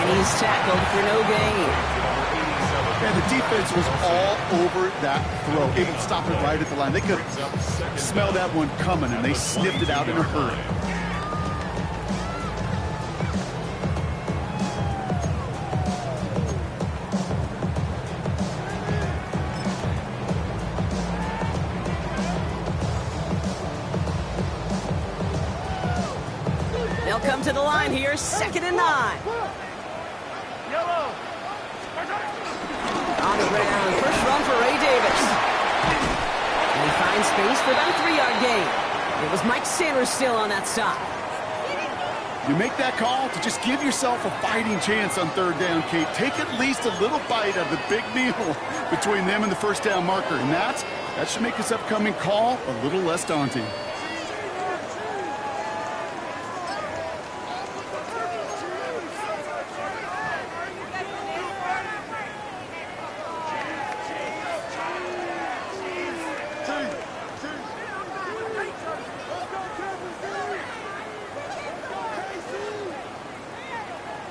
And he's tackled for no gain. And the defense was all over that throw, able to stop it right at the line. They could smell that one coming, and they sniffed it out in a hurry. They'll come to the line here, 2nd and 9. On the ground, first run for Ray Davis. And he finds space for about a 3-yard gain. It was Mike Sanders still on that stop. You make that call to just give yourself a fighting chance on 3rd down, Kate. Take at least a little bite of the big meal between them and the first down marker. And that should make this upcoming call a little less daunting.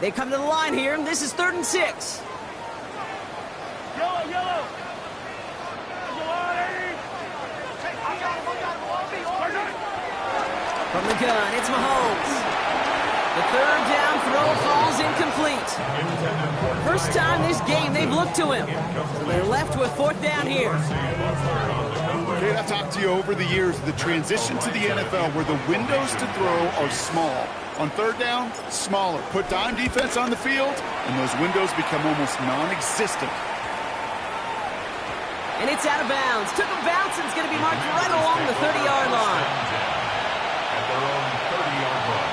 They come to the line here, and this is 3rd and 6. Yellow. From the gun, it's Mahomes. The 3rd down throw falls incomplete. First time this game they've looked to him. So they're left with 4th down here. Kate, I've talked to you over the years, the transition to the NFL where the windows to throw are small. On 3rd down, smaller. Put dime defense on the field, and those windows become almost non-existent. And it's out of bounds. Took a bounce, and it's going to be marked right along the 30-yard line. At their own 30-yard line.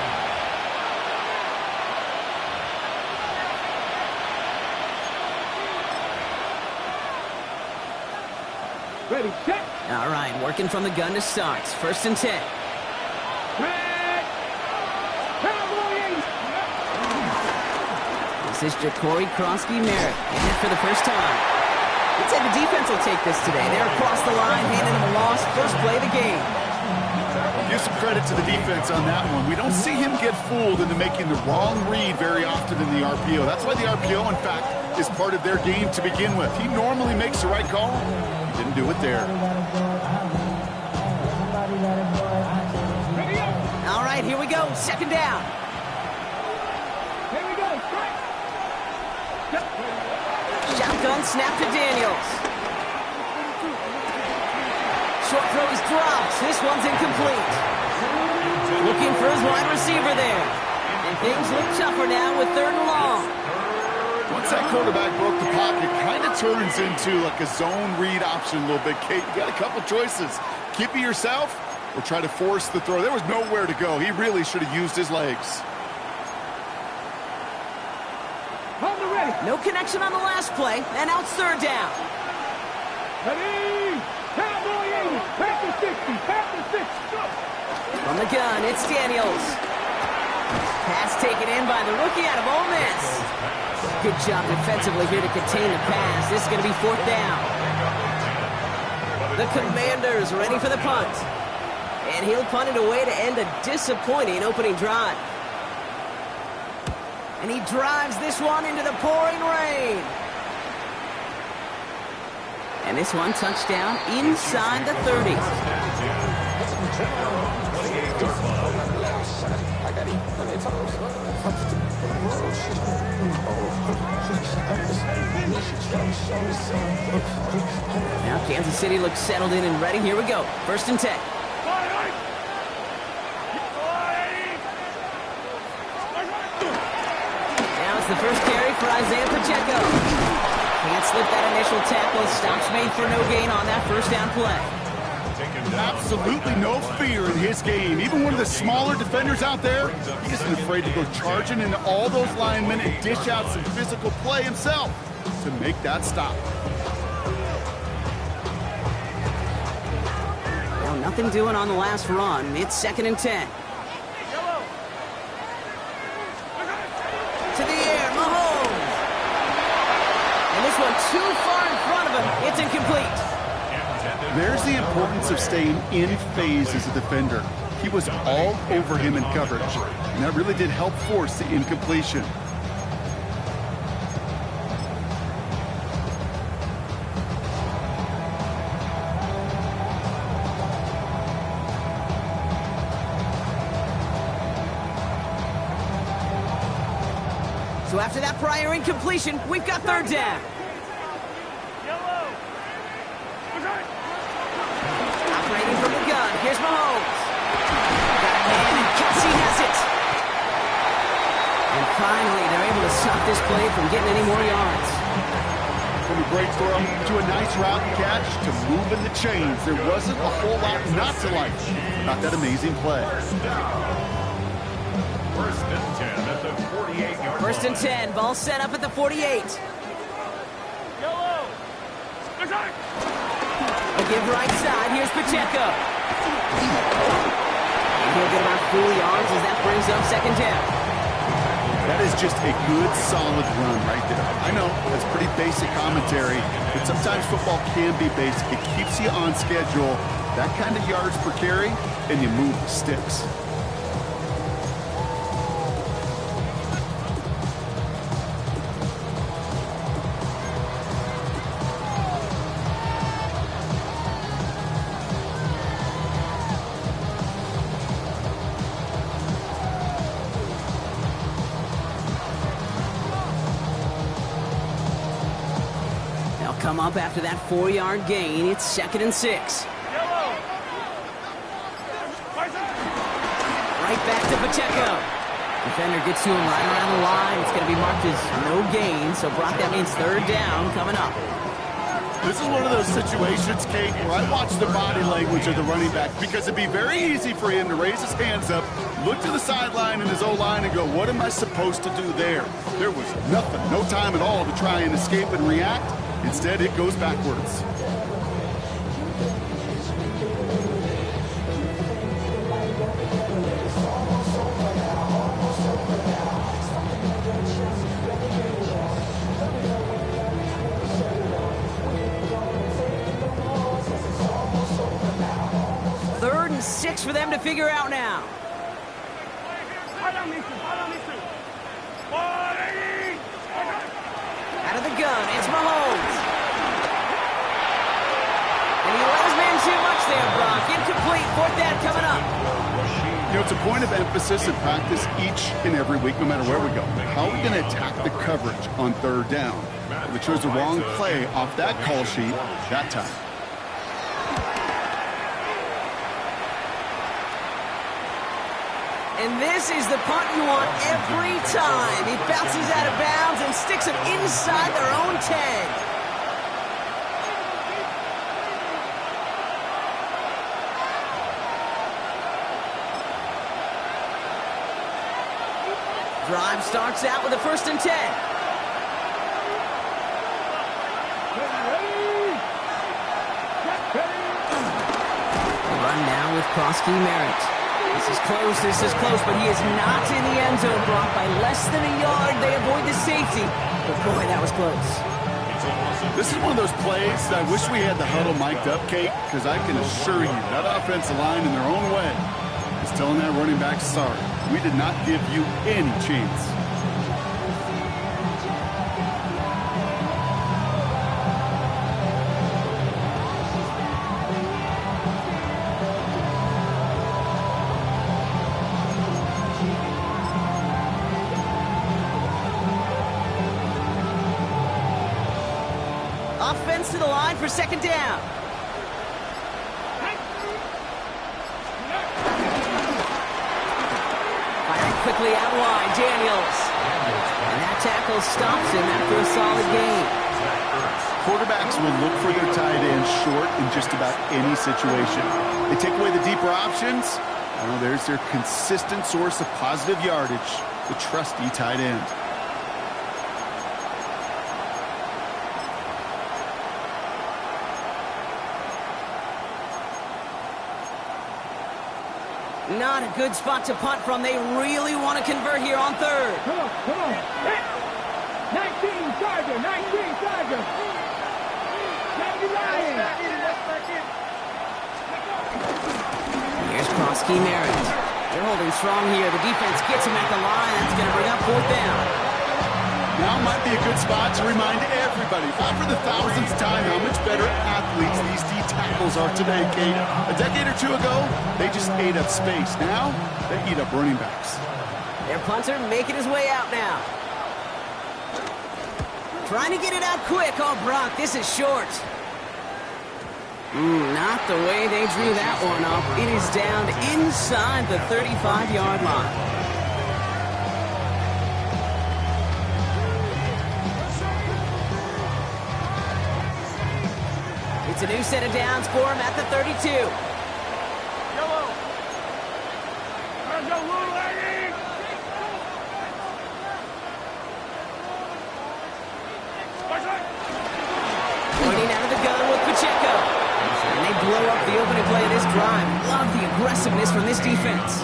Ready, set. All right, working from the gun to start. 1st and 10. This is Jacory Krosky-Merritt in it for the first time. I'd say the defense will take this today. They're across the line, handing them a loss. First play of the game. Give some credit to the defense on that one. We don't see him get fooled into making the wrong read very often in the RPO. That's why the RPO, in fact, is part of their game to begin with. He normally makes the right call. He didn't do it there. All right, here we go. 2nd down. Here we go. Shotgun snap to Daniels. Short throw is dropped. This one's incomplete. Looking for his wide receiver there. And things look tougher now with 3rd and long. Once that quarterback broke the pocket, kind of turns into like a zone read option a little bit. Kate, you got a couple choices. Keep it yourself or try to force the throw. There was nowhere to go. He really should have used his legs. No connection on the last play, and now it's 3rd down. Ready, Cowboy 80, Panther 60, Panther 60. From the gun, it's Daniels. Pass taken in by the rookie out of Ole Miss. Good job defensively here to contain the pass. This is going to be 4th down. The Commanders ready for the punt. And he'll punt it away to end a disappointing opening drive. And he drives this one into the pouring rain. And this one touchdown inside the 30. Now Kansas City looks settled in and ready. Here we go. 1st and 10. The first carry for Isaiah Pacheco. Can't slip that initial tackle. Stops made for no gain on that 1st down play. Absolutely no fear in his game. Even one of the smaller defenders out there, he isn't afraid to go charging into all those linemen and dish out some physical play himself to make that stop. Well, nothing doing on the last run. It's 2nd and 10. To the air, Mahomes. And this one too far in front of him. It's incomplete. There's the importance of staying in phase as a defender. He was all over him in coverage, and that really did help force the incompletion. So after that prior incompletion, we've got third down. Operating from the gun, here's Mahomes. Got a man, and Kelsey has it. And finally, they're able to stop this play from getting any more yards. From a great throw to a nice route and catch to moving the chains. There wasn't a whole lot not to like about that amazing play. First and 10 at the 48-yard line. First and 10, ball set up at the 48. A give right side, here's Pacheco. And he'll get about 4 yards as that brings up second down. That is just a good, solid run right there. I know, that's pretty basic commentary, but sometimes football can be basic. It keeps you on schedule, that kind of yards per carry, and you move the sticks. Come up after that 4-yard gain. It's second and 6. Right back to Pacheco. Defender gets to him right around the line. It's going to be marked as no gain. So, Brock, that means third down coming up. This is one of those situations, Kate, where I watch the body language of the running back because it'd be very easy for him to raise his hands up, look to the sideline in his O-line and go, what am I supposed to do there? There was nothing, no time at all to try and escape and react. Instead, it goes backwards. Third and 6 for them to figure out now. Out of the gun, it's Mahomes. And he let his man too much there, Brock. Incomplete, fourth down coming up. You know, it's a point of emphasis in practice each and every week, no matter where we go. How are we going to attack the coverage on third down? We chose the wrong play off that call sheet that time. And this is the punt you want every time. He bounces out of bounds and sticks him inside their own 10. Drive starts out with a first and 10. Run now with Prosky Merritt. This is close, but he is not in the end zone, Brock. By less than a yard, they avoid the safety. But boy, that was close. This is one of those plays that I wish we had the huddle mic'd up, Kate, because I can assure you that offensive line in their own way is telling that running back, sorry, we did not give you any chance. Offense to the line for second down. Firing quickly out wide, Daniels. And that tackle stops him after a solid gain. Quarterbacks will look for their tight end short in just about any situation. They take away the deeper options. Well, there's their consistent source of positive yardage, the trusty tight end. Not a good spot to punt from. They really want to convert here on third. Come on. 19 Charger, 19 Charger. 99. Here's Prosky Merritt. They're holding strong here. The defense gets him at the line. That's going to bring up fourth down. Now might be a good spot to remind everybody, not for the thousandth time, how much better athletes these D tackles are today, Kate. A decade or two ago, they just ate up space. Now, they eat up running backs. Their punter making his way out now. Trying to get it out quick. Oh, Brock, this is short. Not the way they drew that one up. It is down inside the 35-yard line. It's a new set of downs for him at the 32. Yellow. Let's go, little lady. Pointing out of the gun with Pacheco. And they blow up the opening play of this drive. Love the aggressiveness from this defense.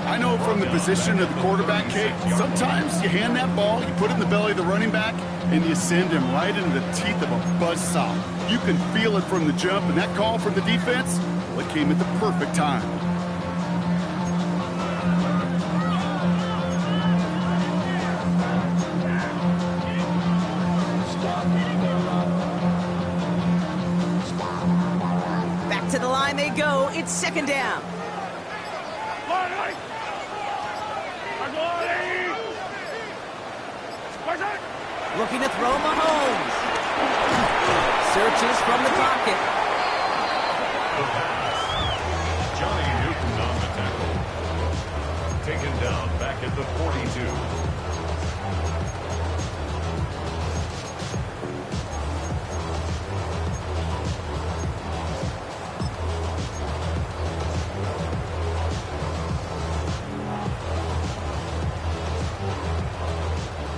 I know from the position of the quarterback, Kate, sometimes you hand that ball, you put it in the belly of the running back, and you send him right into the teeth of a buzzsaw. You can feel it from the jump, and that call from the defense, well, it came at the perfect time. Back to the line they go. It's second down. Looking to throw Mahomes. Searches from the pocket. Johnny Newton on the tackle. Taken down back at the 42.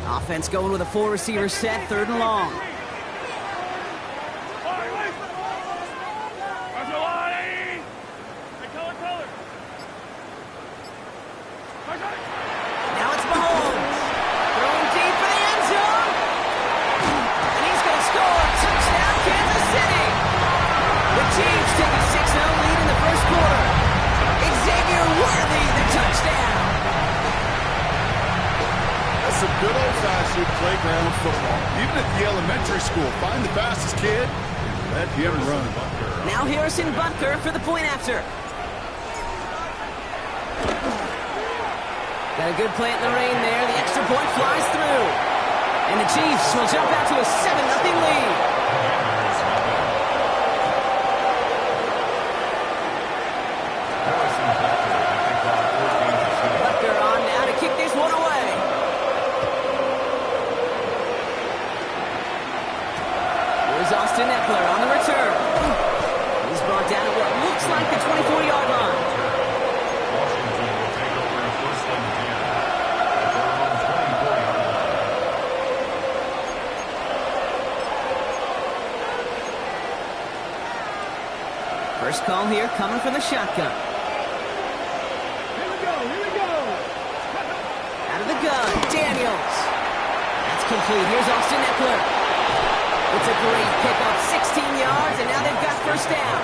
Offense going with a 4-receiver set, third and long. Now it's Mahomes. Throwing deep for the end zone. And he's going to score. Touchdown, Kansas City. The Chiefs take a 6-0 lead in the first quarter. Xavier Worthy, the touchdown. Some good old-fashioned playground football. Even at the elementary school, find the fastest kid and let him run. Now Harrison Butker for the point after. Got a good play in the rain there. The extra point flies through. And the Chiefs will jump out to a 7-0 lead. Butker on now to kick this one away. Austin Eckler on the return. He's brought down at what looks like the 24-yard line. Washington will take over first and 10 at their own 24-yard line. First call here coming from the shotgun. Here we go, here we go. Out of the gun, Daniels. That's complete. Here's Austin Eckler. It's a great pickup, 16 yards, and now they've got first down.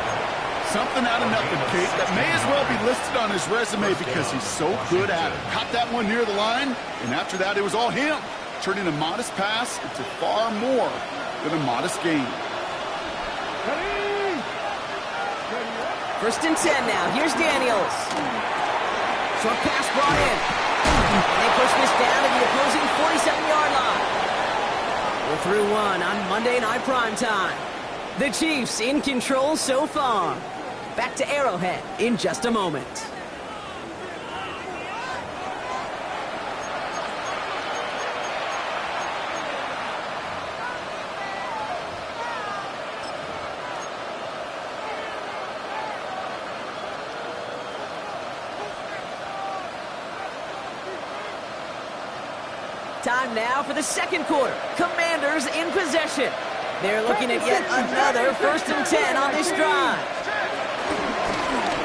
Something out of nothing, Kate. That may as well be listed on his resume because he's so good at it. Caught that one near the line, and after that, it was all him. Turning a modest pass into far more than a modest gain. First and 10 now. Here's Daniels. Short pass brought in. And they push this down to the opposing 47-yard line. We're through one on Monday Night Primetime. The Chiefs in control so far. Back to Arrowhead in just a moment. Time now for the second quarter. Commanders in possession. They're looking at yet another first and 10 on this drive.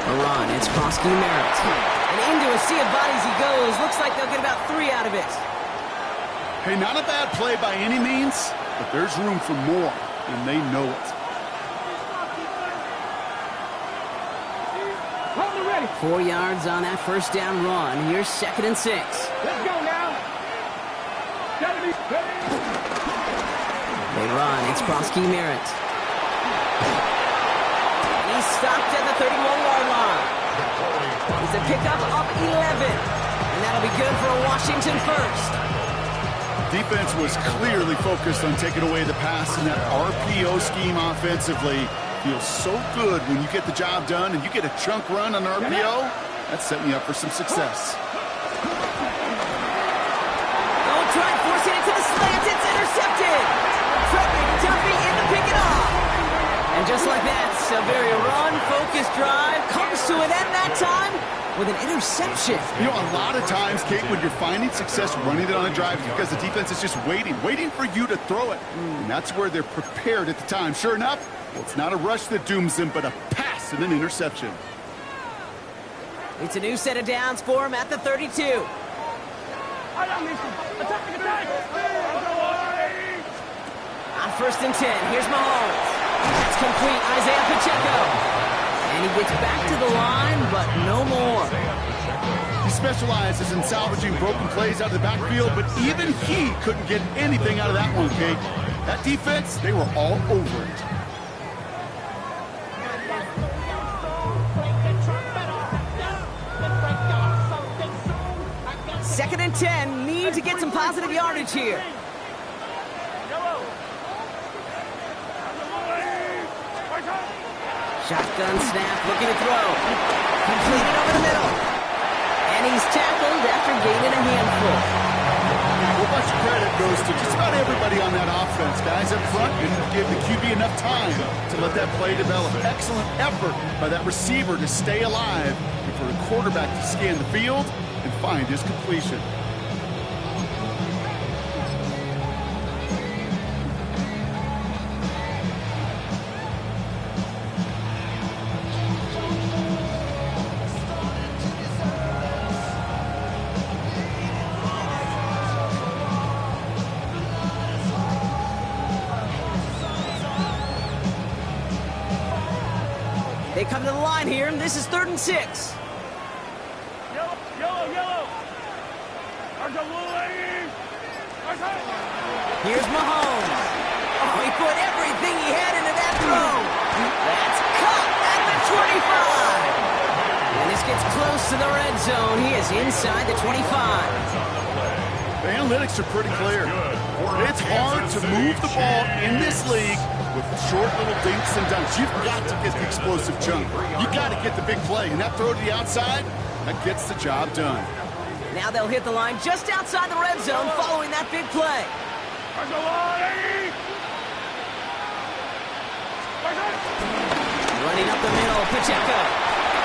A run, it's Krosky Merritt. And into a sea of bodies he goes. Looks like they'll get about 3 out of it. Hey, not a bad play by any means, but there's room for more, and they know it. Hold it ready. 4 yards on that first down run. Here's second and 6. Let's go now. Gotta be ready. They run. It's Krosky Merritt. And he's stopped at the 31-yard line. It's a pickup up 11. And that'll be good for a Washington first. Defense was clearly focused on taking away the pass, and that RPO scheme offensively feels so good when you get the job done and you get a chunk run on RPO. That's setting you up for some success. Don't try forcing it to the slant. It's intercepted. Frederick Duffy in to pick it off. And just like that, a very run-focused drive comes to an end that time with an interception. You know, a lot of times, Kate, when you're finding success running it on a drive, because the defense is just waiting for you to throw it. And that's where they're prepared at the time. Sure enough, it's not a rush that dooms them, but a pass and an interception. It's a new set of downs for him at the 32. On 1st and 10, here's Mahomes. That's complete, Isaiah Pacheco. And he gets back to the line, but no more. He specializes in salvaging broken plays out of the backfield, but even he couldn't get anything out of that one, Kate. That defense, they were all over it. Second and 10, need to get some positive yardage here. Shotgun snap, looking to throw. Completed over the middle. And he's tackled after gaining a handful. Well, much credit goes to just about everybody on that offense. Guys up front didn't give the QB enough time to let that play develop. Excellent effort by that receiver to stay alive and for the quarterback to scan the field and find his completion. They come to the line here, and this is 3rd and 6. Yellow. Here's Mahomes. Oh, he put everything he had into that throw. That's caught at the 25. And this gets close to the red zone. He is inside the 25. The analytics are pretty clear. It's hard to move the ball in this league with short little dinks and dunks. You've got to get the explosive chunk. You've got to get the big play. And that throw to the outside, that gets the job done. Now they'll hit the line just outside the red zone following that big play. Running up the middle, Pacheco.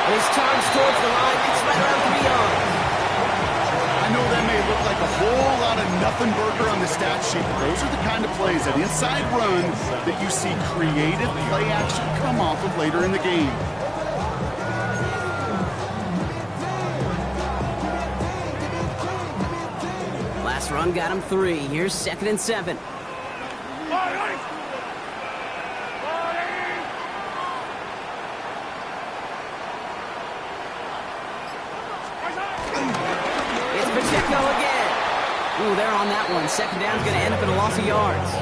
His turns towards the line. It's right around 3 yards. I know that may look like a whole lot of nothing burger on the stat sheet, but those are the kind of plays, that inside run, that you see creative play action come off of later in the game. Last run got him 3. Here's 2nd and 7. It's Pacheco again. Ooh, they're on that one. 2nd down's going to end up in a loss of yards.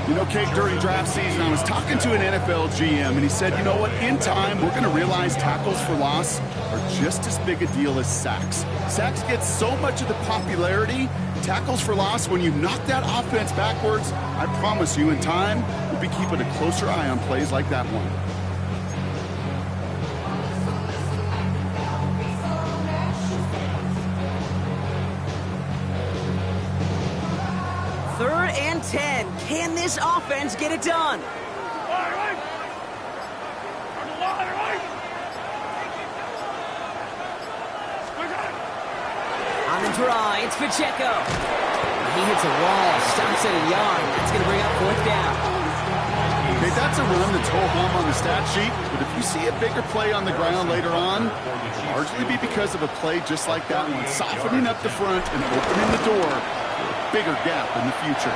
You know, Kate, during draft season, I was talking to an NFL GM, and he said, you know what, in time, we're going to realize tackles for loss are just as big a deal as sacks. Sacks get so much of the popularity. Tackles for loss, when you knock that offense backwards, I promise you, in time, we'll be keeping a closer eye on plays like that one. Third and 10. Can this offense get it done? On the draw, it's Pacheco. He hits a wall, stops at a yard. That's going to bring up 4th down. Okay, that's a run that's ho-hum on the stat sheet, but if you see a bigger play on the ground later on, it'll largely be because of a play just like that one, softening up the front and opening the door for a bigger gap in the future.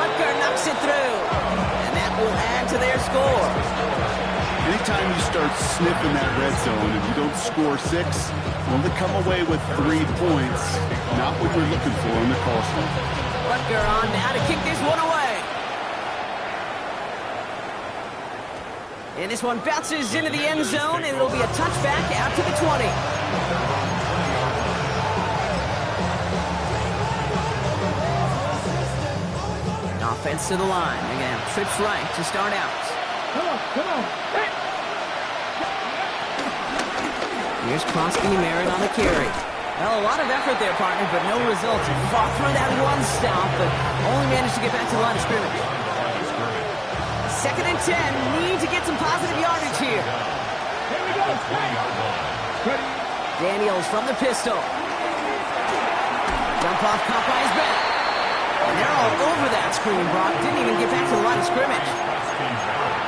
Butker knocks it through, and that will add to their score. Anytime you start sniffing that red zone and you don't score 6, you only come away with 3 points. Not what you're looking for in the call sheet. Butker on now to kick this one away. And this one bounces into the end zone, and it'll be a touchback out to the 20. Offense to the line. They're going to have trips right to start out. Come on, come on. Hey. Here's Krosky Merritt on the carry. Well, a lot of effort there, partner, but no results. He fought through that one stop, but only managed to get back to the line of scrimmage. 2nd and 10. Need to get some positive yardage here. Here we go. Ready. Daniels from the pistol. Jump off, caught by his back. And they're all over that screen, Brock. Didn't even get back to the line of scrimmage.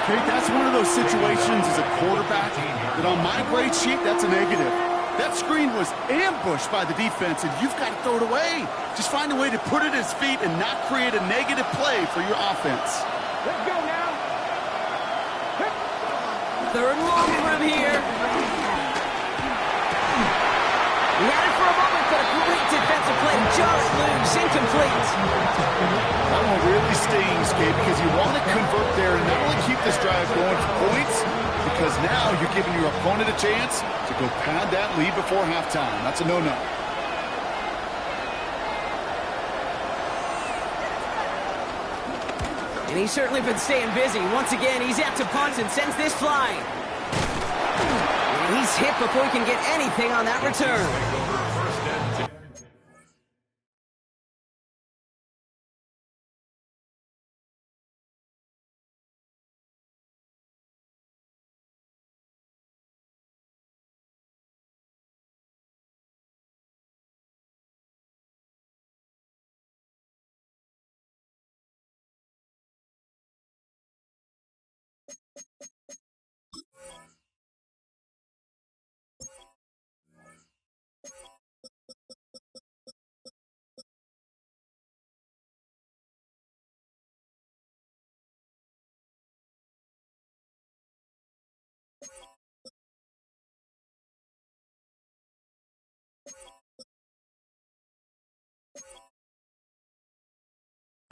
Kate, that's one of those situations as a quarterback that on my grade sheet, that's a negative. That screen was ambushed by the defense, and you've got to throw it away. Just find a way to put it at his feet and not create a negative play for your offense. Let's go now. 3rd and long for him here. He had it for a moment, but a great defensive play. Just loose, incomplete. That one really stings, Gabe, because you want to convert there and not only keep this drive going for points, because now you're giving your opponent a chance to go pad that lead before halftime. That's a no-no. And he's certainly been staying busy. Once again, he's out to punt and sends this flying. And he's hit before he can get anything on that return.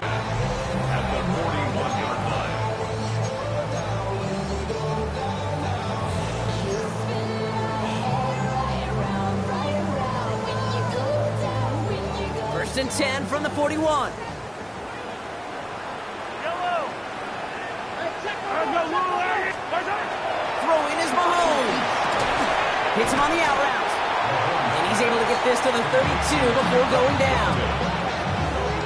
At the 41-yard line. First and 10 from the 41. Throw in is Mahomes. Hits him on the out route. And he's able to get this to the 32 before going down.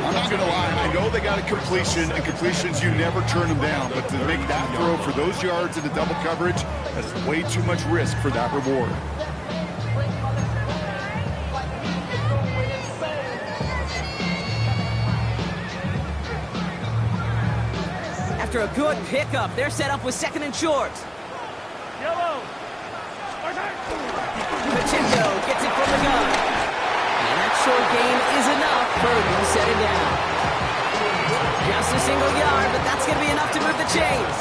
I'm not going to lie. I know they got a completion, and completions, you never turn them down. But to make that throw for those yards into double coverage, that's way too much risk for that reward. After a good pickup, they're set up with 2nd and short. Pacheco gets it from the gun. And that short gain is enough. Purdy to set it down. Just a single yard, but that's going to be enough to move the chains.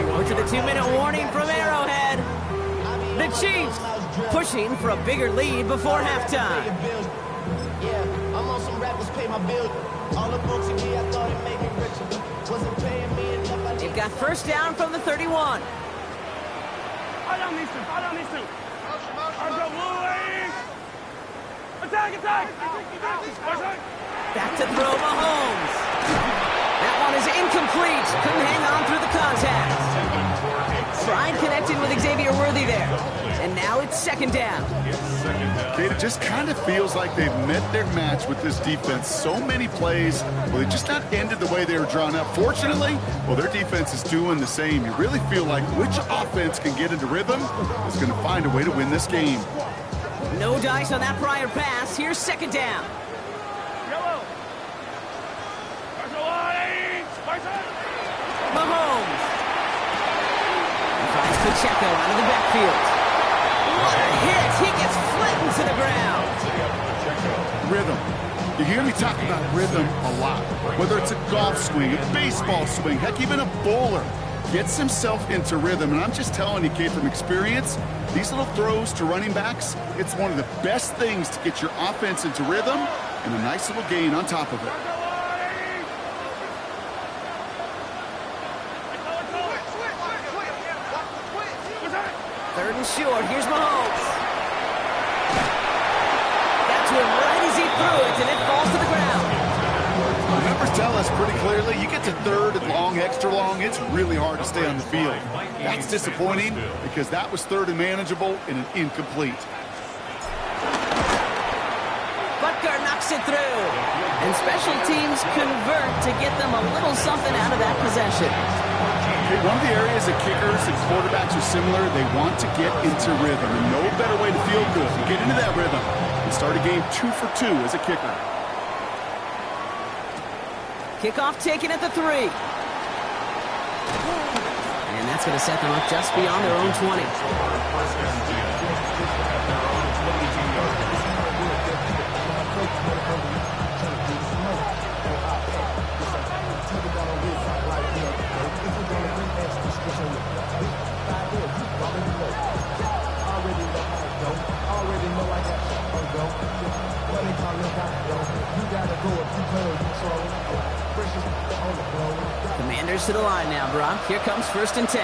We're to the 2-minute warning from Arrowhead. The Chiefs pushing for a bigger lead before halftime. I'm on some rappers pay my bill. All the books in me, I thought it made me richer. Wasn't paying me enough. They've got first down from the 31. I don't need to. Attack! Back to throw Mahomes. That one is incomplete. Couldn't hang on through the contact. Tried connecting with Xavier Worthy there. And now it's 2nd down. Kate, it just kind of feels like they've met their match with this defense. So many plays, well, they just not ended the way they were drawn up. Fortunately, well, their defense is doing the same. You really feel like which offense can get into rhythm is going to find a way to win this game. No dice on that prior pass. Here's 2nd down. Mahomes. He finds Pacheco out of the backfield. What a hit! He gets flattened to the ground. Rhythm. You hear me talk about rhythm a lot. Whether it's a golf swing, a baseball swing, heck, even a bowler gets himself into rhythm. And I'm just telling you, Kate, from experience, these little throws to running backs, it's one of the best things to get your offense into rhythm and a nice little gain on top of it. Third and short. Here's Mahomes. That's him right as he threw it, and it falls to the ground. The numbers tell us pretty clearly, you get to third and long, extra long, it's really hard to stay on the field. That's disappointing because that was third and manageable and an incomplete. Butker knocks it through. And special teams convert to get them a little something out of that possession. Okay, one of the areas that kickers and quarterbacks are similar, they want to get into rhythm. And no better way to feel good to get into that rhythm and start a game 2 for 2 as a kicker. Kickoff taken at the 3. And that's going to set them up just beyond their own 20. Commanders to the line now, Brock. Here comes 1st and 10.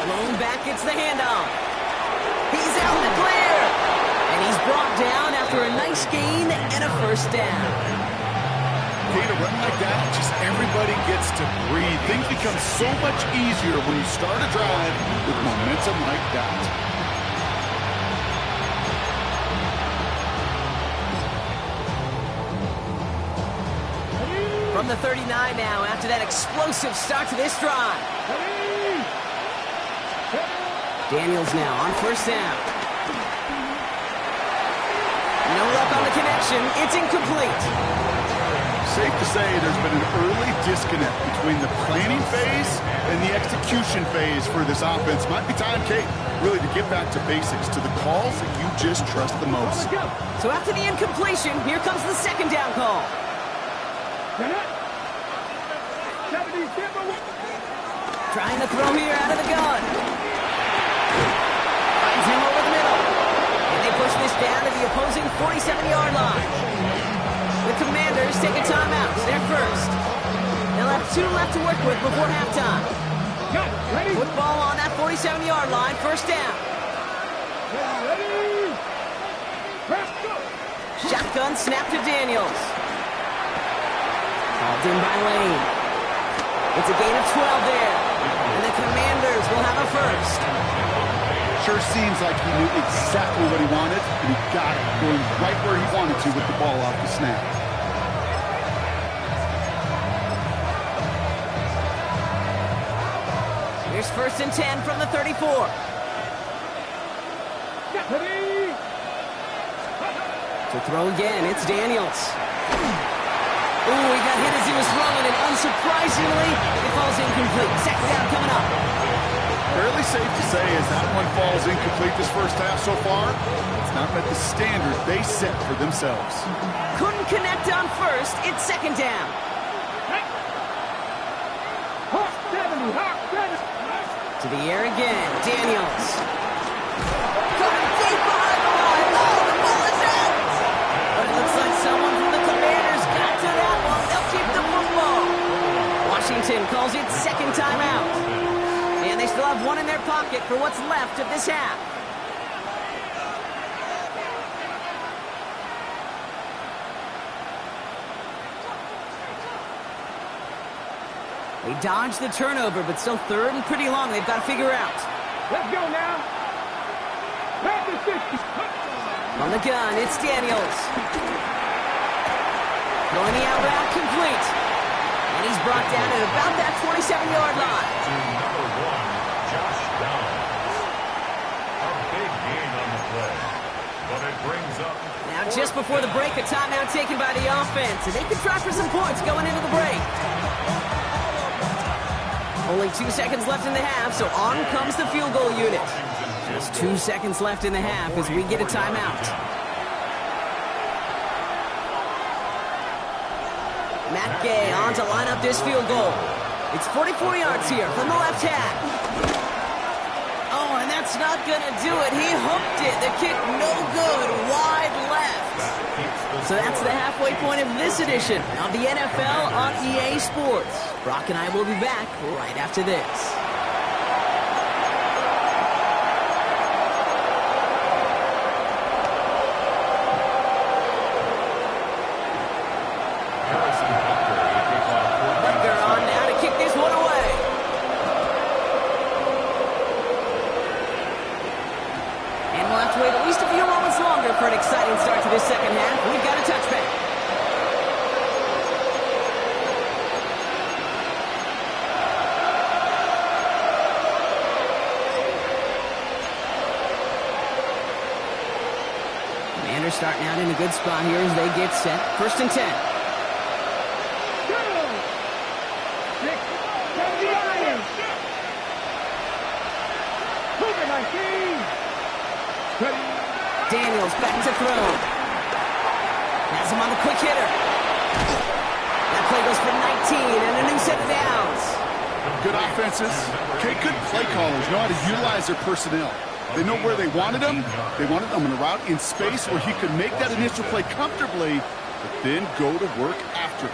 Blown back, gets the handoff. He's out in the clear. And he's brought down after a nice gain and a 1st down. Okay, to run like that, just everybody gets to breathe. Things become so much easier when you start a drive with momentum like that. From the 39 now, after that explosive start to this drive. Daniels now on 1st down. No luck on the connection. It's incomplete. Safe to say there's been an early disconnect between the planning phase and the execution phase for this offense. Might be time, Kate, really to get back to basics, to the calls that you just trust the most. So after the incompletion, here comes the 2nd down call. Trying to throw here out of the gun. Finds him over the middle. And they push this down to the opposing 47-yard line. The Commanders take a timeout. They're first. They'll have 2 left to work with before halftime. Football on that 47-yard line. 1st down. Shotgun snap to Daniels. Called in by Lane. It's a gain of 12 there. And the Commanders will have a 1st. Sure seems like he knew exactly what he wanted, and he got it, going right where he wanted to with the ball off the snap. Here's 1st and 10 from the 34. To throw again, it's Daniels. Ooh, he got hit as he was throwing, and unsurprisingly, it falls incomplete. 2nd down coming up. Fairly safe to say as that one falls incomplete this 1st half so far, it's not met the standard they set for themselves. Couldn't connect on 1st. It's 2nd down. To the air again. Daniels. Coming deep behind the line. Oh, the ball is out. But it looks like someone from the Commanders got to that one. They'll keep the football. Washington calls it 2nd timeout. And they still have 1 in their pocket for what's left of this half. They dodge the turnover, but still 3rd and pretty long. They've got to figure out. Let's go now. Back to 60. On the gun, it's Daniels. Throwing the out route complete. And he's brought down at about that 27-yard line. Number 1, Josh Downs. A big gain on the play, but it brings up... Now, just before the break, a timeout taken by the offense, and they can try for some points going into the break. Only 2 seconds left in the half, so on comes the field goal unit. Just 2 seconds left in the half as we get a timeout. Matt Gay on to line up this field goal. It's 44 yards here from the left half. Oh, and that's not going to do it. He hooked it. The kick no good, wide left. So that's the halfway point of this edition of the NFL on EA Sports. Brock and I will be back right after this. They're starting out in a good spot here as they get set. 1st and 10. 6, 19. Daniels back to throw. Has him on the quick hitter. That play goes for 19 and a new set of downs. Good offenses. Okay, good play callers know how to utilize their personnel. They know where they wanted him. They wanted him in a route in space where he could make that initial play comfortably, but then go to work after.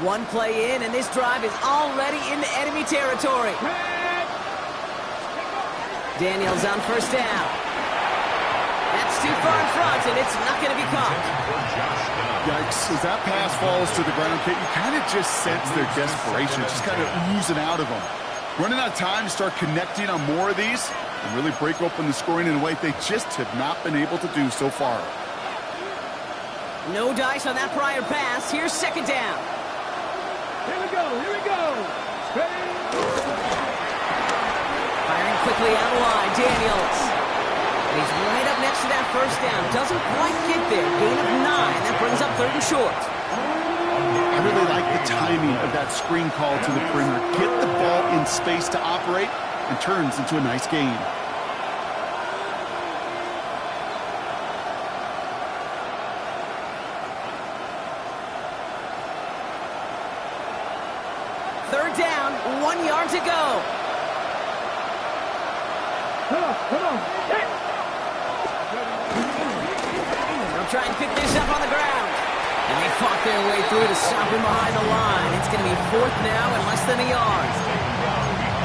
One play in, and this drive is already into enemy territory. Daniels on 1st down. That's too far in front, and it's not going to be caught. Yikes. As that pass falls to the ground, Kate, you kind of just sense their desperation. It's just kind of oozing out of them. Running out of time to start connecting on more of these and really break open the scoring in a way they just have not been able to do so far. No dice on that prior pass. Here's 2nd down. Here we go. Firing quickly out wide, Daniels. And he's right up next to that 1st down. Doesn't quite get there. Gain of 9. That brings up 3rd and short. I really like the timing of that screen call to the perimeter. Get the ball in space to operate and turns into a nice gain. Third down, 1 yard to go. Come on. They'll try and pick this up on the ground. And they fought their way through to stop him behind the line. It's going to be 4th now and less than a yard.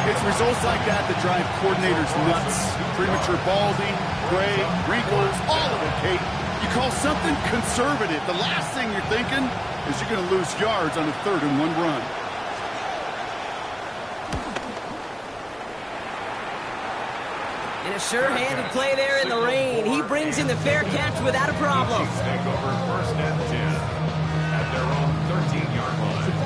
It's results like that that drive coordinators nuts. Premature balding, gray, wrinkles, all of it, Kate. You call something conservative. The last thing you're thinking is you're going to lose yards on a 3rd and 1 run. And a sure-handed play there in the rain. He brings in the fair catch without a problem. Chiefs take over 1st and 10 at their own 13-yard line.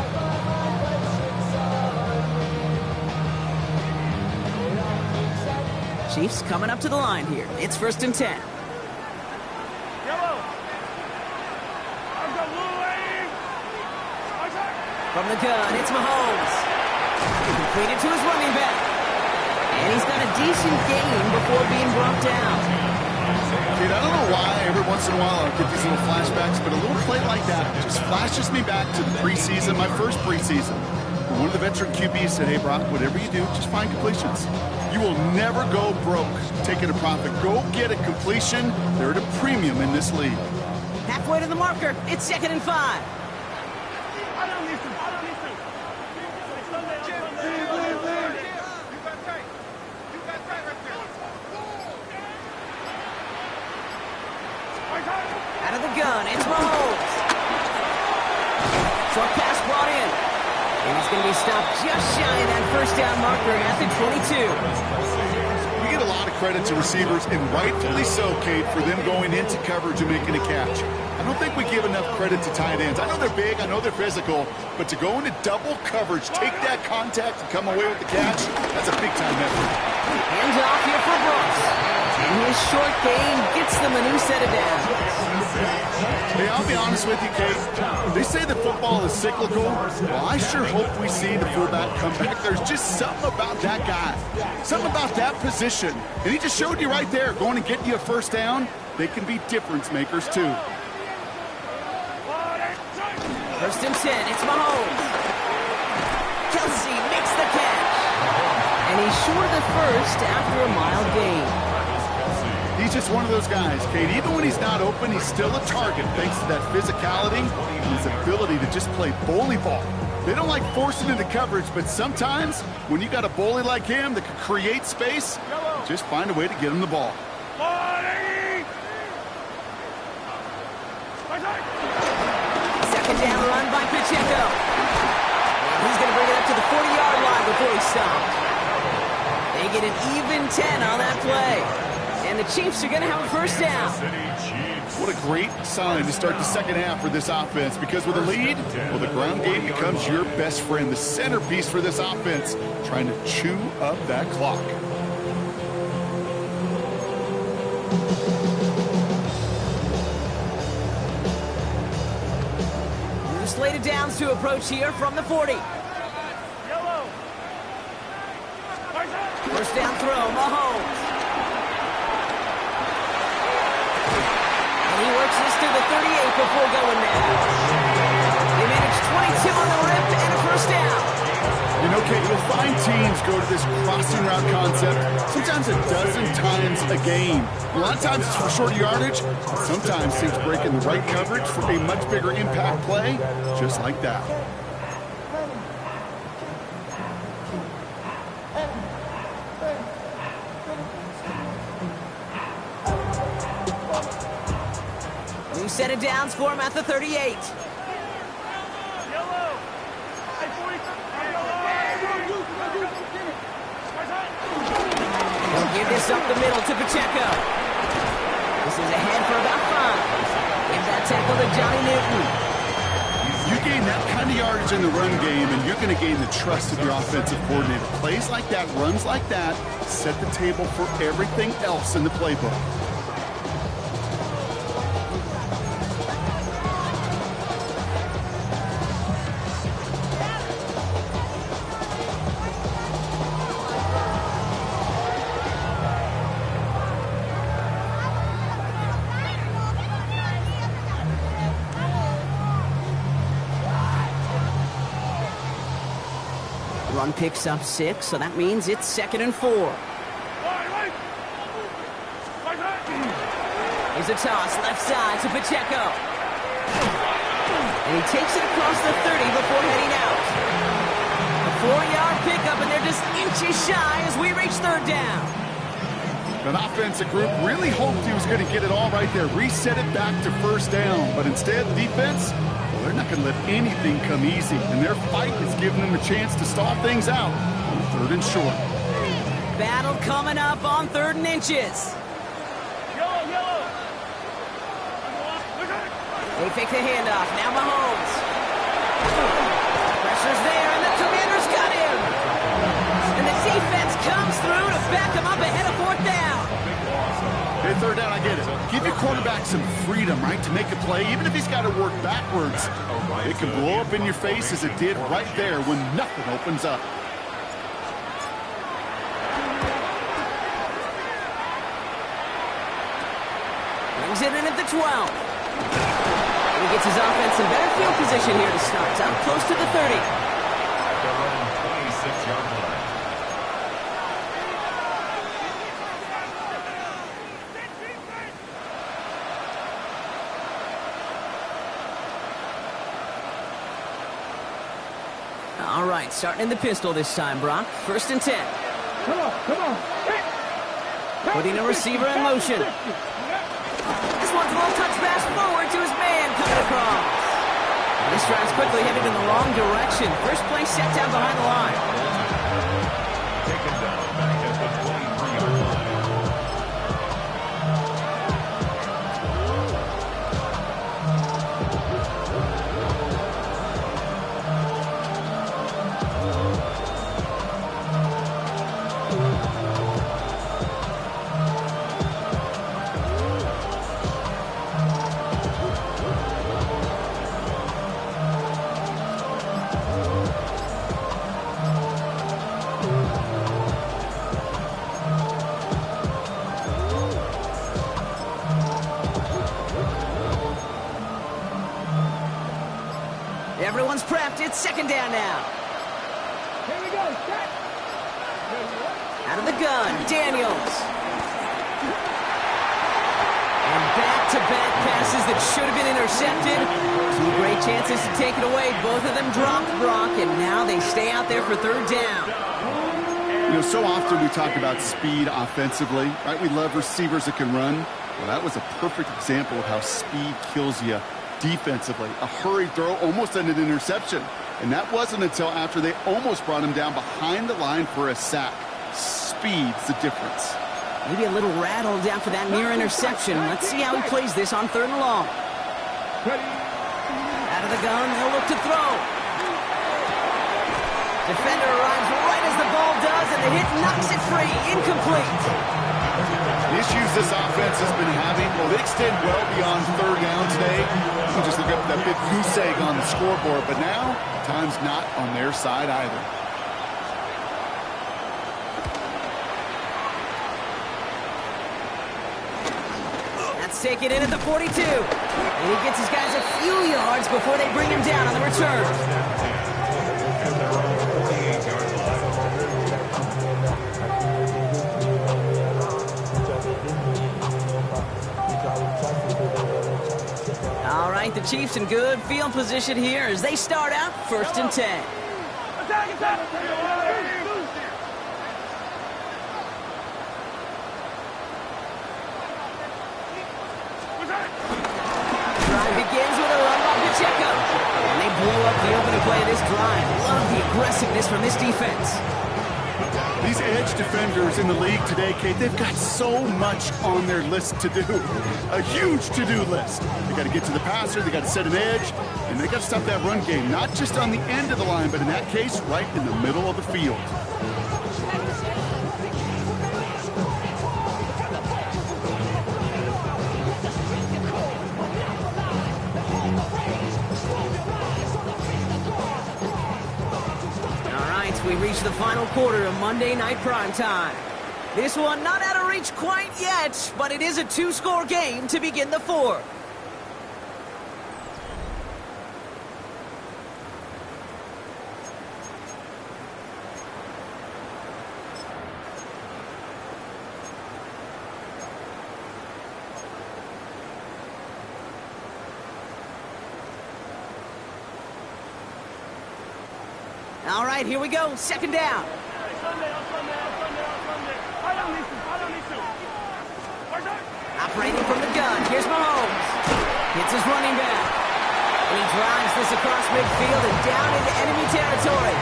Chiefs coming up to the line here. It's 1st and 10. From the gun, it's Mahomes. Completed to his running back. And he's got a decent gain before being brought down. Dude, I don't know why every once in a while I get these little flashbacks, but a little play like that just flashes me back to the preseason, my first preseason. One of the veteran QBs said, hey, Brock, whatever you do, just find completions. You will never go broke taking a profit. Go get a completion. They're at a premium in this league. Halfway to the marker. It's 2nd and 5. Out of the gun, it's Mahomes. Short pass brought in. And he's going to be stopped just shy of that 1st down marker at the 22. We get a lot of credit to receivers, and rightfully so, Kate, for them going into coverage and making a catch. I don't think we give enough credit to tight ends. I know they're big, I know they're physical, but to go into double coverage, take that contact, and come away with the catch, that's a big-time effort. Hands off here for Brooks. And his short game gets them a new set of downs. Hey, I'll be honest with you, Kate. They say that football is cyclical. Well, I sure hope we see the fullback come back. There's just something about that guy, something about that position. And he just showed you right there, going and getting you a 1st down. They can be difference makers, too. 1st and 10, it's Mahomes. Kelsey makes the catch. And he's short of the 1st after a mild gain. He's just one of those guys, Kate. Even when he's not open, he's still a target thanks to that physicality and his ability to just play bully ball. They don't like forcing into coverage, but sometimes when you got a bully like him that can create space, just find a way to get him the ball. 2nd down run by Pacheco. And he's going to bring it up to the 40-yard line before he's stopped. They get an even 10 on that play. and the Chiefs are going to have a first down. City Chiefs. What a great sign to start the second half for this offense, because with a lead, well, the ground game becomes your best friend, the centerpiece for this offense, trying to chew up that clock. New slated downs to approach here from the 40. First down throw, Mahomes. And he works this to the 38 before going now. They managed 22 on the rip and a first down. You know, Kate, you'll find teams go to this crossing route concept sometimes a dozen times a game. A lot of times it's for short yardage, but sometimes teams break in the right coverage for a much bigger impact play, just like that. New set of downs for him at the 38. He'll give this up the middle to Pacheco. This is ahead for about 5. Give that tackle to Johnny Newton. You gain that kind of yardage in the run game, and you're going to gain the trust of your offensive coordinator. Plays like that, runs like that, set the table for everything else in the playbook. Run picks up 6, so that means it's 2nd and 4. Here's a toss, left side to Pacheco. And he takes it across the 30 before heading out. A 4-yard pickup, and they're just inches shy as we reach 3rd down. That offensive group really hoped he was going to get it all right there, reset it back to first down. But instead, the defense, well, they're not going to let anything come easy. And their fight is giving them a chance to stall things out on 3rd and short. Battle coming up on 3rd and inches. They fake the handoff. Now Mahomes. Pressure's there, and the Commanders got him. And the defense comes through to back him up ahead of 4th down. Hey, 3rd down, I get it. Give your quarterback some freedom, right, to make a play, even if he's got to work backwards. It can blow up in your face as it did right there when nothing opens up. Brings it in at the 12. He gets his offense in better field position here to start. Out close to the 30. They're running 26-yard line. All right, starting in the pistol this time, Brock. 1st and 10. Come on. Putting a receiver in motion. This one's a little touch pass forward to his man coming across. This drive's quickly headed in the wrong direction. First play set down behind the line. Taken down back at the 23-yard line. Everyone's prepped. It's 2nd down now. Here we go. Set. Out of the gun, Daniels. And back-to-back passes that should have been intercepted. 2 great chances to take it away. Both of them dropped, Brock, and now they stay out there for 3rd down. You know, so often we talk about speed offensively, right? We love receivers that can run. Well, that was a perfect example of how speed kills you defensively. A hurried throw almost ended an interception. And that wasn't until after they almost brought him down behind the line for a sack. Speed's the difference. Maybe a little rattled after that near interception. Let's see how he plays this on 3rd and long. Out of the gun, they'll look to throw. Defender arrives right as the ball does, and the hit knocks it free. Incomplete. The issues this offense has been having, well, they extend well beyond 3rd down today. You can just look up that big goose egg on the scoreboard, but now time's not on their side either. Take it in at the 42. And he gets his guys a few yards before they bring him down on the return. All right, the Chiefs in good field position here as they start out 1st and 10. Begins with a run by Pacheco. And they blow up the opening play of this drive. Love the aggressiveness from this defense. These edge defenders in the league today, Kate, they've got so much on their list to do. A huge to-do list. They got to get to the passer, they got to set an edge, and they got to stop that run game. Not just on the end of the line, but in that case, right in the middle of the field. We reach the final quarter of Monday Night Primetime. This one not out of reach quite yet, but it is a 2-score game to begin the 4th. All right, here we go. 2nd down. Operating from the gun. Here's Mahomes. Hits his running back. And he drives this across midfield and down into enemy territory.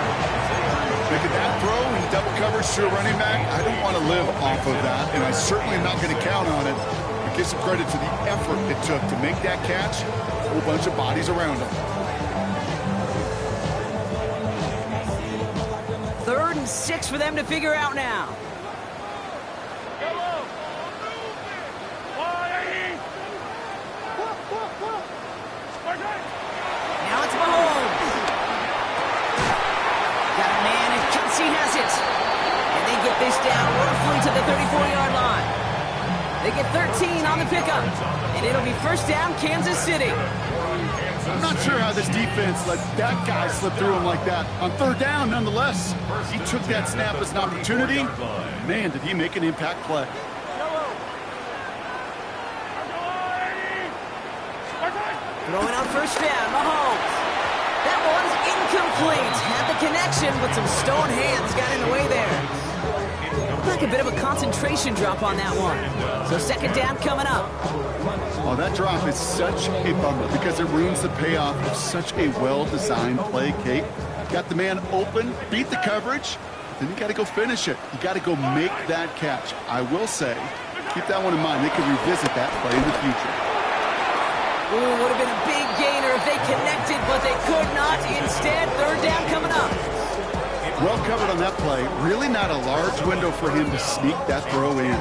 Making that throw in double coverage to a running back, I don't want to live off of that, and I certainly am not going to count on it. But give some credit to the effort it took to make that catch. A whole bunch of bodies around him. 3rd and 6 for them to figure out now. Now it's Mahomes. Got a man, and Kelsey has it. And they get this down roughly to the 34-yard line. They get 13 on the pickup. And it'll be 1st down, Kansas City. I'm not sure how this defense let that guy slip through him like that. On 3rd down, nonetheless, he took that snap as an opportunity. Man, did he make an impact play. Throwing out 1st down, Mahomes. That one's incomplete. Had the connection, but some stone hands got in the way there. Looked like a bit of a concentration drop on that one. So 2nd down coming up. Oh, that drop is such a bummer because it ruins the payoff of such a well-designed play, Kate. Got the man open, beat the coverage, then you got to go finish it. You got to go make that catch. I will say, keep that one in mind. They can revisit that play in the future. Ooh, would have been a big gainer if they connected, but they could not. Instead, 3rd down coming up. Well covered on that play. Really not a large window for him to sneak that throw in.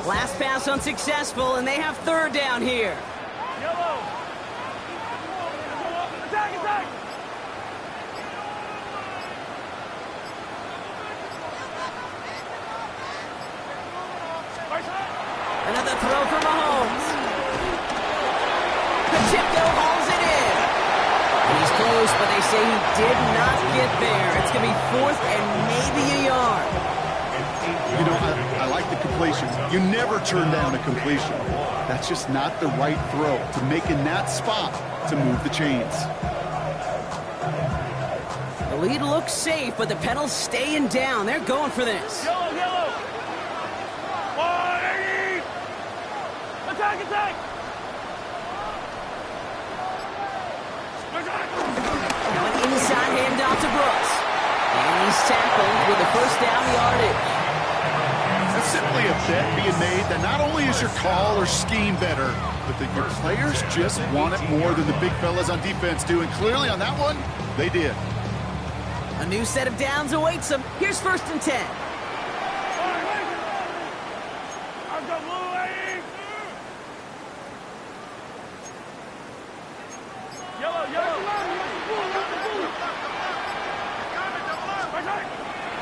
Last pass unsuccessful, and they have 3rd down here. Another throw for Mahomes. Pacheco hauls it in. And he's close, but they say he did not get there. It's going to be 4th and maybe a yard. You know, I like the completion. You never turn down a completion. That's just not the right throw to make in that spot to move the chains. The lead looks safe, but the pedals staying down. They're going for this. Yellow. Attack, attack! Now an inside handoff to Brooks. And he's tackled with the first down yardage. That's simply a bet being made that not only is your call or scheme better, but that your players just want it more than the big fellas on defense do. And clearly on that one, they did. A new set of downs awaits them. Here's 1st and 10.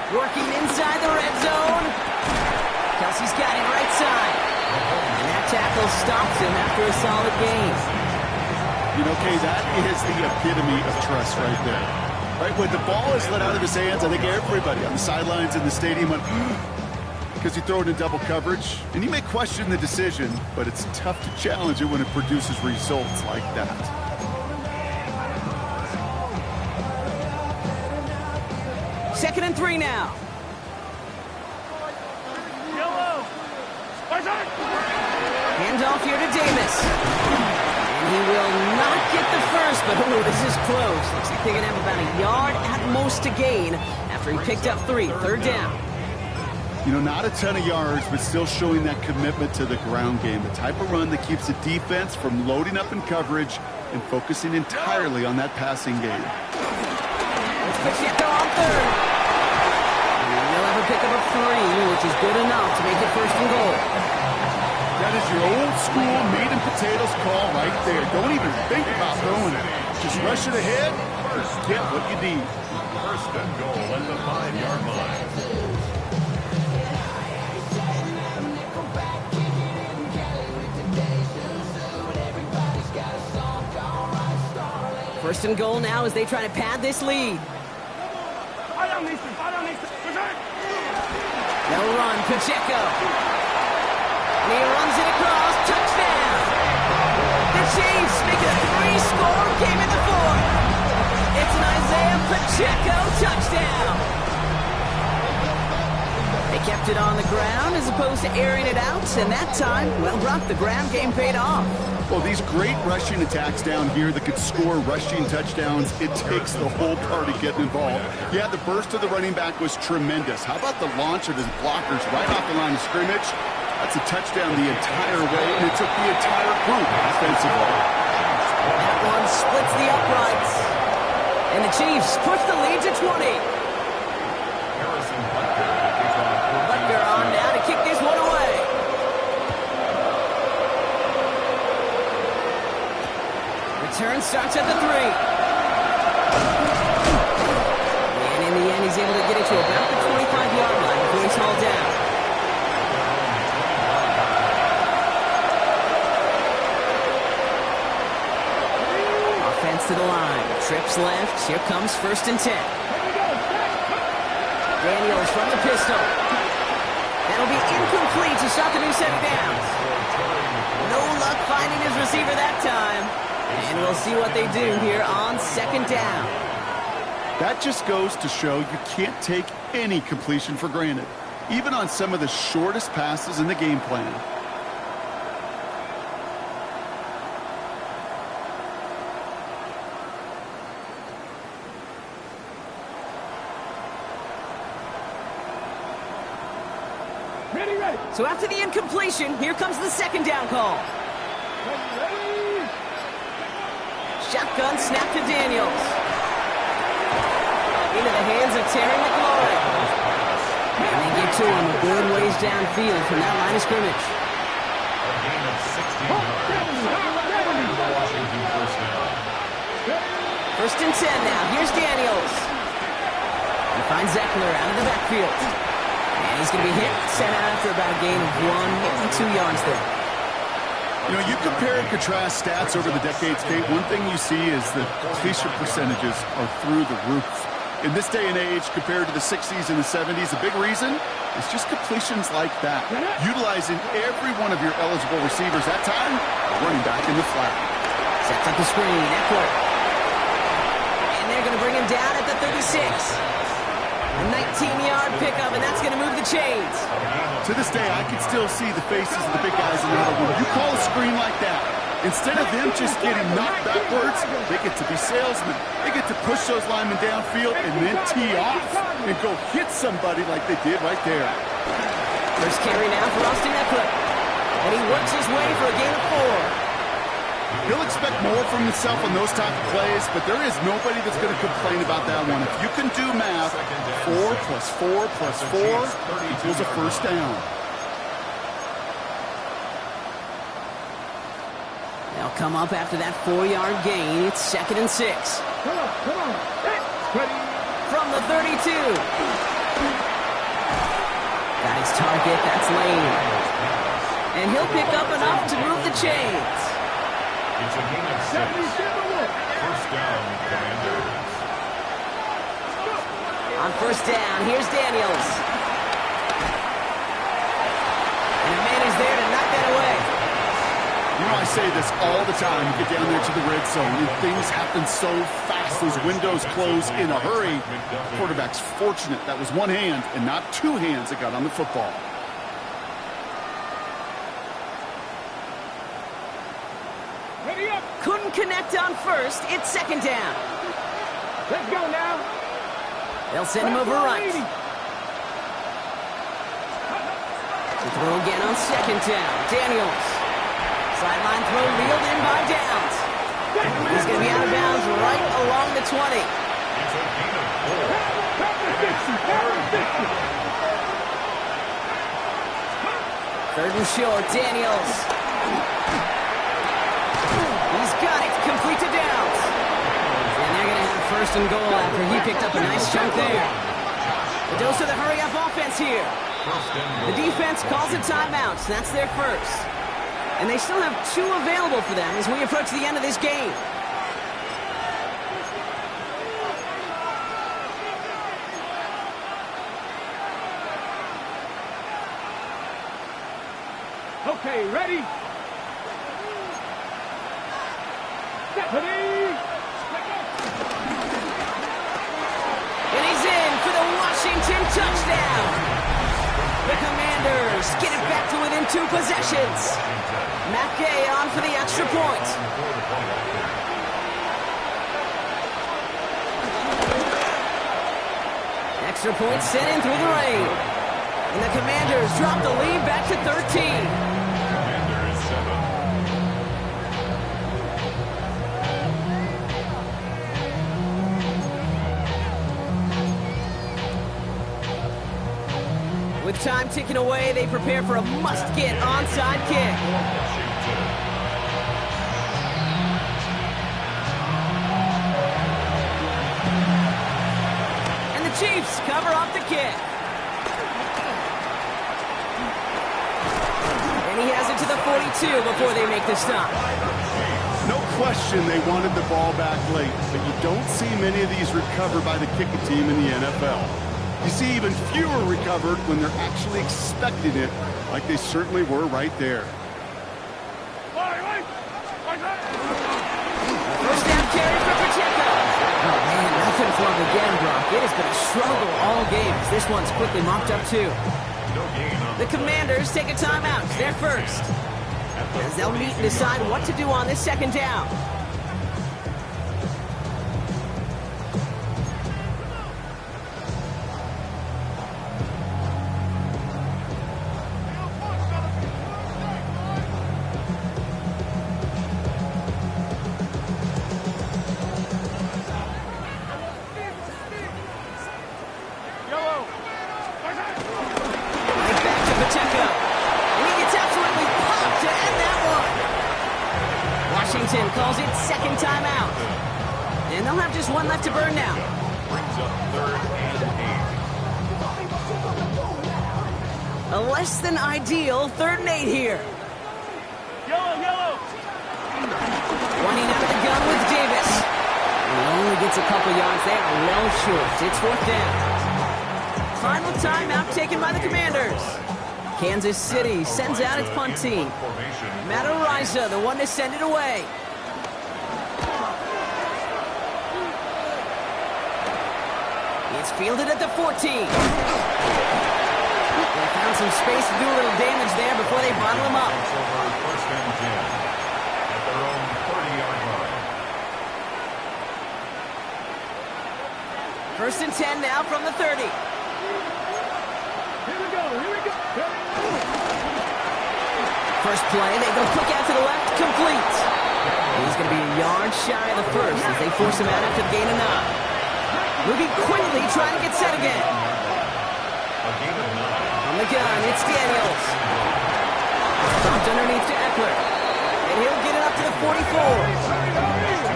Working inside the red zone. Kelsey's got him right side. And that tackle stops him after a solid gain. You know, Kay, that is the epitome of trust right there. Right, when the ball is let out of his hands, I think everybody on the sidelines in the stadium went, because you throw it in double coverage. And you may question the decision, but it's tough to challenge it when it produces results like that. Second and 3 now. Handoff here to Davis. And he will not get the first, but ooh, this is close. Looks like they're going to have about a yard at most to gain after he picked up 3. 3rd down. You know, not a ton of yards, but still showing that commitment to the ground game. The type of run that keeps the defense from loading up in coverage and focusing entirely on that passing game. Pacheco on 3rd. And they'll have a pickup of 3, which is good enough to make it 1st and goal. That is your old school meat and potatoes call right there. Don't even think about throwing it. Just rush it ahead, get what you need. 1st and goal at the 5-yard line. First and goal now as they try to pad this lead. They'll run, Pacheco. And he runs it across, touchdown! The Chiefs make it a 3-score game in the 4th. It's an Isaiah Pacheco touchdown! They kept it on the ground as opposed to airing it out, and that time, well, Brock, the ground game paid off. Well, these great rushing attacks down here that could score rushing touchdowns, it takes the whole party getting involved. Yeah, the burst of the running back was tremendous. How about the launch of his blockers right off the line of scrimmage? That's a touchdown the entire way, and it took the entire group offensively. That one splits the uprights. And the Chiefs push the lead to 20. Harrison Butker to kick off. Butker on now to kick this one away. Return starts at the 3. And in the end, he's able to get it to about the 25-yard line before he's hauled down. Offense to the line. Trips left. Here comes 1st and 10. Daniels from the pistol. That'll be incomplete to stop the new set of downs. No luck finding his receiver that time. And we'll see what they do here on 2nd down. That just goes to show you can't take any completion for granted, even on some of the shortest passes in the game plan. Ready. So after the incompletion, here comes the 2nd down call. Ready. Shotgun snap to Daniels. Into the hands of Terry McLaurin. And they get to him a good ways downfield from that line of scrimmage. A gain of 60 yards. Washington 1st down. 1st and 10 now. Here's Daniels. He finds Eckler out of the backfield. And he's going to be hit, sent out after about a gain of 1 or 2 yards there. You know, you compare and contrast stats over the decades, Kate. One thing you see is the completion percentages are through the roof. In this day and age, compared to the 60s and the 70s, the big reason is just completions like that. Utilizing every one of your eligible receivers. That time, running back in the flat. Sets up the screen, Eckler. And they're going to bring him down at the 36. A 19-yard pickup, and that's going to move the chains. To this day, I can still see the faces of the big guys in the huddle. When you call a screen like that, instead of them just getting knocked backwards, they get to be salesmen. They get to push those linemen downfield and then tee off and go hit somebody like they did right there. First carry now for Austin Eckler. And he works his way for a gain of 4. He'll expect more from himself on those type of plays, but there is nobody that's going to complain about that one. If you can do math, 4 plus 4 plus 4 equals a first down. They'll come up after that 4-yard gain. It's 2nd and 6. Come on. Ready. From the 32. Got his target, that's Lane. And he'll pick up enough to move the chains. It's a gain of 6. First down, Commanders. On first down, here's Daniels. And a man is there to knock that away. You know, I say this all the time. You get down there to the red zone, and things happen so fast. Those windows close in a hurry. The quarterback's fortunate that was one hand and not two hands that got on the football. Ready up. Couldn't connect on first. It's 2nd down. Let's go now. They'll send him over right. To throw again on 2nd down. Daniels. Sideline throw reeled in by Downs. He's going to be out of bounds right along the 20. It's a gain of 4. 3rd and short, Daniels. He's got it, complete to Downs. And they're going to have 1st and goal after he picked up a nice chunk there. The dose of the hurry-up offense here. The defense calls a timeout, so that's their first. And they still have 2 available for them as we approach the end of this game. Okay, ready? Ready? And he's in for the Washington touchdown. The Commanders get it back to within 2 possessions. Matt Gay on for the extra point. Extra point sent in through the rain. And the Commanders drop the lead back to 13. Commanders 7. With time ticking away, they prepare for a must-get onside kick. And the Chiefs cover off the kick. And he has it to the 42 before they make the stop. No question they wanted the ball back late, but you don't see many of these recovered by the kicking team in the NFL. You see even fewer recovered when they're actually expecting it, like they certainly were right there. First down carry for Pacheco. Oh, man, nothing for him again, Brock. It has been a struggle all game. This one's quickly mopped up, too. No gain on The Commanders take a timeout. They're first. As they'll meet and decide what to do on this 2nd down. Right back to Pacheco. And he gets absolutely popped to end that one. Washington calls it 2nd timeout. And they'll have just 1 left to burn now. brings up 3rd and 8. A less than ideal 3rd and 8 here. Yellow. Running out of the gun with Davis. And he only gets a couple yards there, well short. It's 4th down. Final timeout taken by the Commanders. Kansas City sends out its punt team. Matt Araiza, the one to send it away. It's fielded at the 14. They found some space to do a little damage there before they bottle him up. It's over first and 10 at their own 30-yard line. First and 10 now from the 30. Here we go, here we go. First play, they go quick out to the left, complete. He's going to be a yard shy of the first as they force him out after the gain of 9. Moving quickly, trying to get set again. A gain of 9. On the gun, it's Daniels. Dropped underneath to Eckler. And he'll get it up to the 44.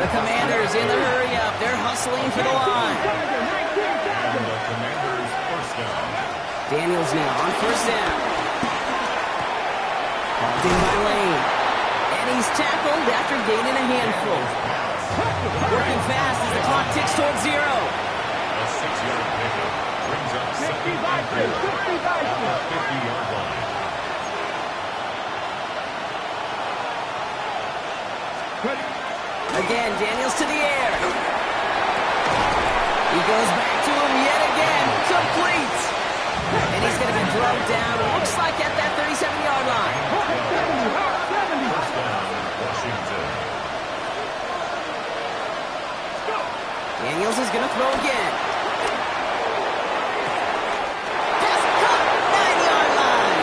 The Commanders in the hurry-up. They're hustling for the line. And the Commanders first down. Daniels now on first down. Hauled in by Lane. And he's tackled after gaining a handful. Working fast as the clock ticks towards 0. A 6-yard pickup brings up second and 4 on the 50-yard line. Again, Daniels to the air. He goes back to him yet again. Complete. And he's going to be thrown down. Looks like at that 37-yard line. First down, Washington. Daniels is going to throw again. Pass caught, 9-yard line.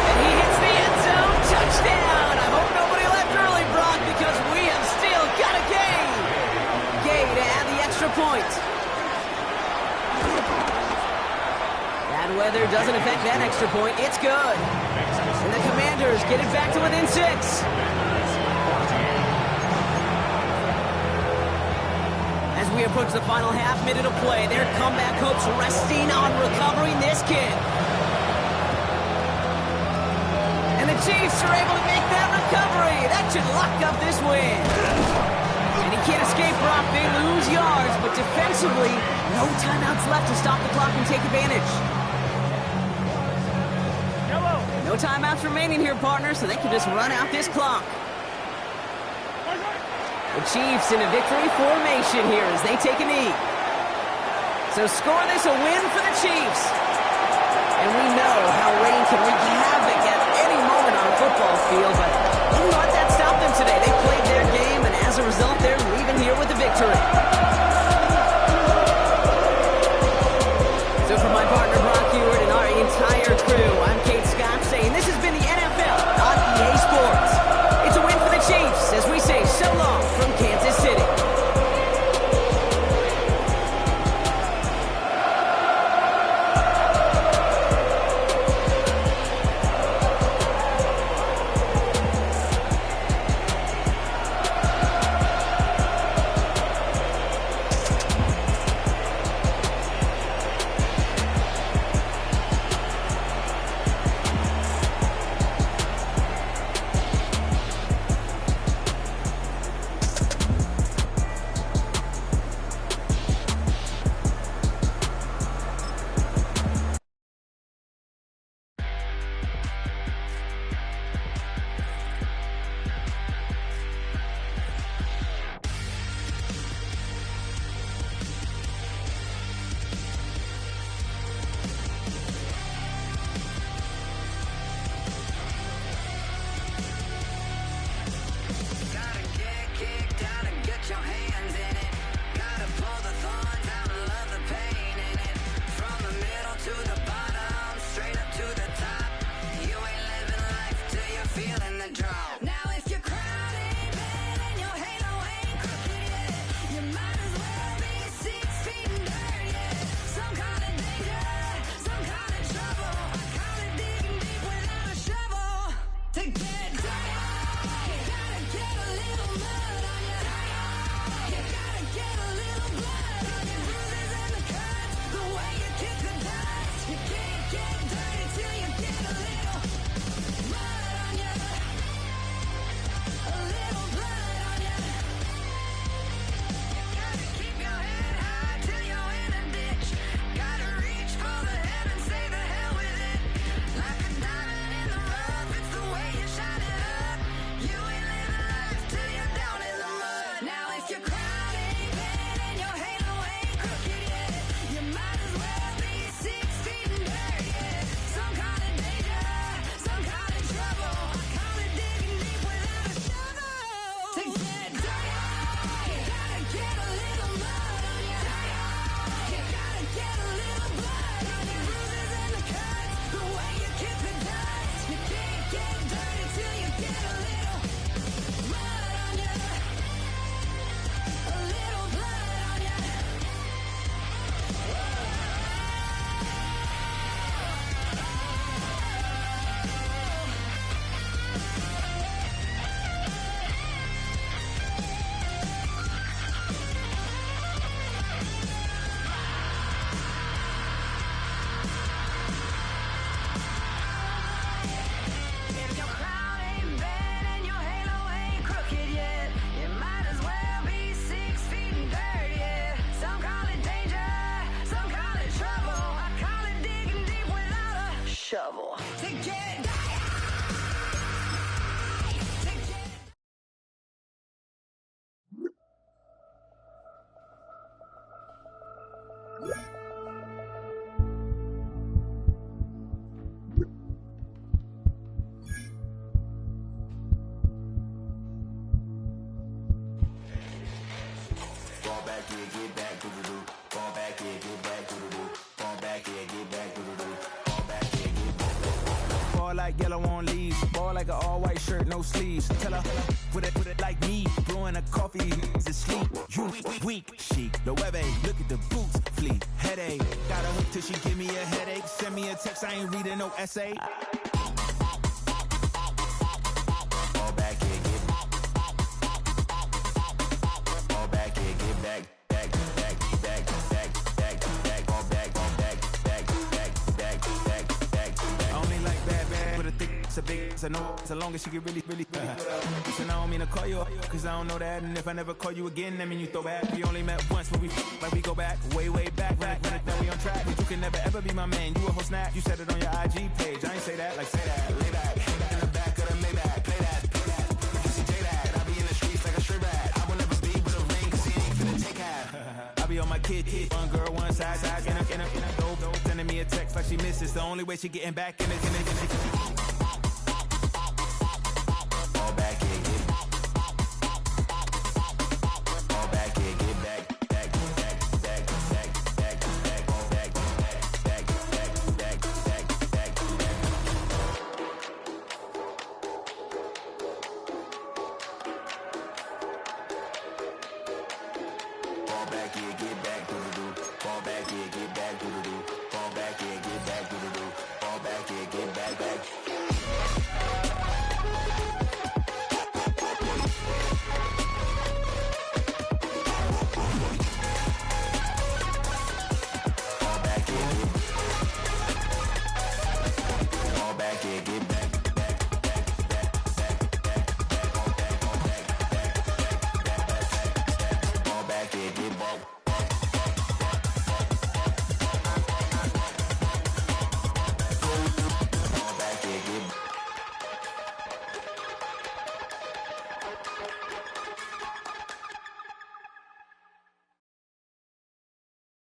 And he hits the end zone. Touchdown. I hope nobody left early, Brock, because we have still got a gain. Gay to add the extra point. Bad weather doesn't affect that extra point. It's good. And the Commanders get it back to within 6. As we approach the final half minute of play, their comeback hopes resting on recovering this kick. And the Chiefs are able to make that recovery. That should lock up this win. And he can't escape, Brock. They lose yards, but defensively, no timeouts left to stop the clock and take advantage. No timeouts remaining here, partner, so they can just run out this clock. The Chiefs in a victory formation here as they take a knee. So score this a win for the Chiefs. And we know how rain can wreak havoc at any moment on a football field, but you know what? That stopped them today. They played their game, and as a result, they're leaving here with a victory. So for my partner, Brock Hewitt, and our entire crew, I'm Kate Scott saying this has been the NFL on EA Sports. It's a win for the Chiefs as we say so long from Kansas City. like yellow on leaves. Ball like an all-white shirt, no sleeves. Tell her, put it like me. Blowing a coffee, he's asleep. You weak, chic. The webby, look at the boots, fleet. Headache, got a hook till she give me a headache. Send me a text, I ain't reading no essay. Fall back here, get fall back here, get back. A big, so no, so long as she get really so now I don't mean to call you up, cause I don't know that. And if I never call you again, that mean you throw back. We only met once, but we like we go back, way back. Run it, then we on track. But you can never ever be my man. You a whole snap, you said it on your IG page. I ain't say that, like say that, lay back. In the back of the Maybach, play that. You see J that, I be in the streets like a stray rat. I will never be with a ring, cause he ain't finna take half. I be on my kid, one girl, one side, in a dope, sending me a text like she misses. The only way she getting back in it.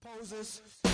Poses.